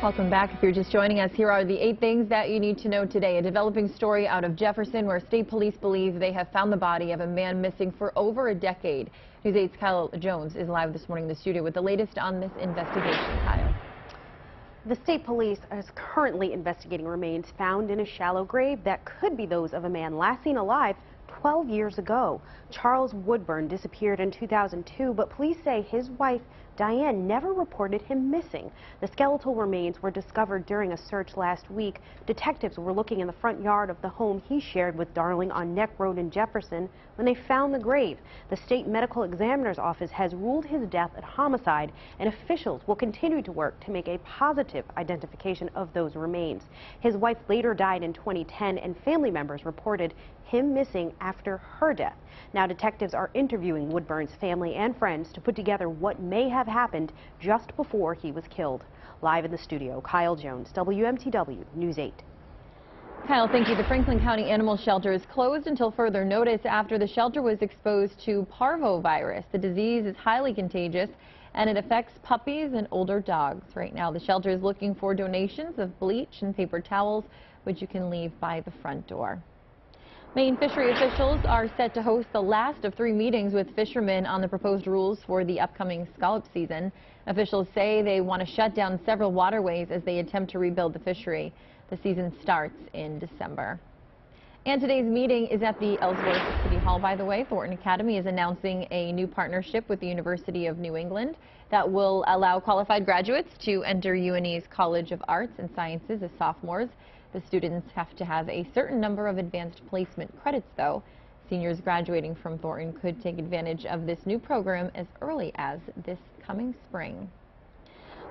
Welcome back. If you're just joining us, here are the 8 things that you need to know today. A developing story out of Jefferson where state police believe they have found the body of a man missing for over a decade. News 8's Kyle Jones is live this morning in the studio with the latest on this investigation. Kyle. The state police is currently investigating remains found in a shallow grave that could be those of a man last seen alive 12 years ago. Charles Woodburn disappeared in 2002, but police say his wife Diane never reported him missing. The skeletal remains were discovered during a search last week. Detectives were looking in the front yard of the home he shared with Darling on Neck Road in Jefferson when they found the grave. The state medical examiner's office has ruled his death a homicide, and officials will continue to work to make a positive identification of those remains. His wife later died in 2010, and family members reported him missing after her death. Now detectives are interviewing Woodburn's family and friends to put together what may have happened just before he was killed. Live in the studio, Kyle Jones, WMTW News 8. Kyle, thank you. The Franklin County Animal Shelter is closed until further notice after the shelter was exposed to parvovirus. The disease is highly contagious and it affects puppies and older dogs. Right now, the shelter is looking for donations of bleach and paper towels, which you can leave by the front door. Maine fishery officials are set to host the last of 3 meetings with fishermen on the proposed rules for the upcoming scallop season. Officials say they want to shut down several waterways as they attempt to rebuild the fishery. The season starts in December. And today's meeting is at the Ellsworth City Hall, by the way. Thornton Academy is announcing a new partnership with the University of New England that will allow qualified graduates to enter UNE's College of Arts and Sciences as sophomores. The students have to have a certain number of advanced placement credits, though. Seniors graduating from Thornton could take advantage of this new program as early as this coming spring.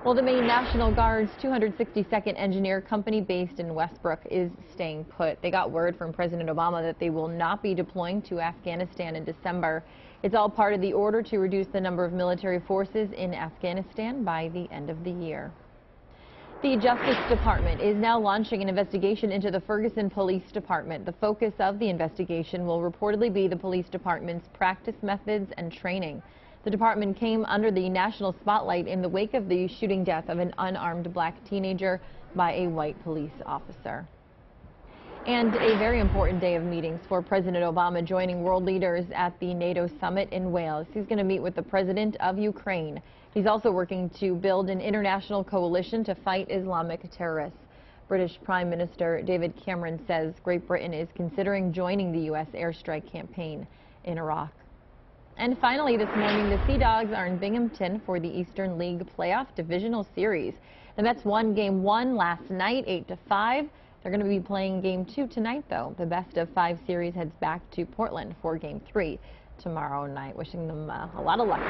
Well, the Maine National Guard's 262nd Engineer Company based in Westbrook is staying put. They got word from President Obama that they will not be deploying to Afghanistan in December. It's all part of the order to reduce the number of military forces in Afghanistan by the end of the year. The Justice Department is now launching an investigation into the Ferguson Police Department. The focus of the investigation will reportedly be the police department's practice methods and training. The department came under the national spotlight in the wake of the shooting death of an unarmed black teenager by a white police officer. And a very important day of meetings for President Obama, joining world leaders at the NATO summit in Wales. He's going to meet with the president of Ukraine. He's also working to build an international coalition to fight Islamic terrorists. British Prime Minister David Cameron says Great Britain is considering joining the U.S. airstrike campaign in Iraq. And finally this morning, the Sea Dogs are in Binghamton for the Eastern League Playoff Divisional Series. The Mets won Game 1 last night, 8-5. They're going to be playing Game 2 tonight, though. The best-of-5 series heads back to Portland for Game 3 tomorrow night. Wishing them a lot of luck.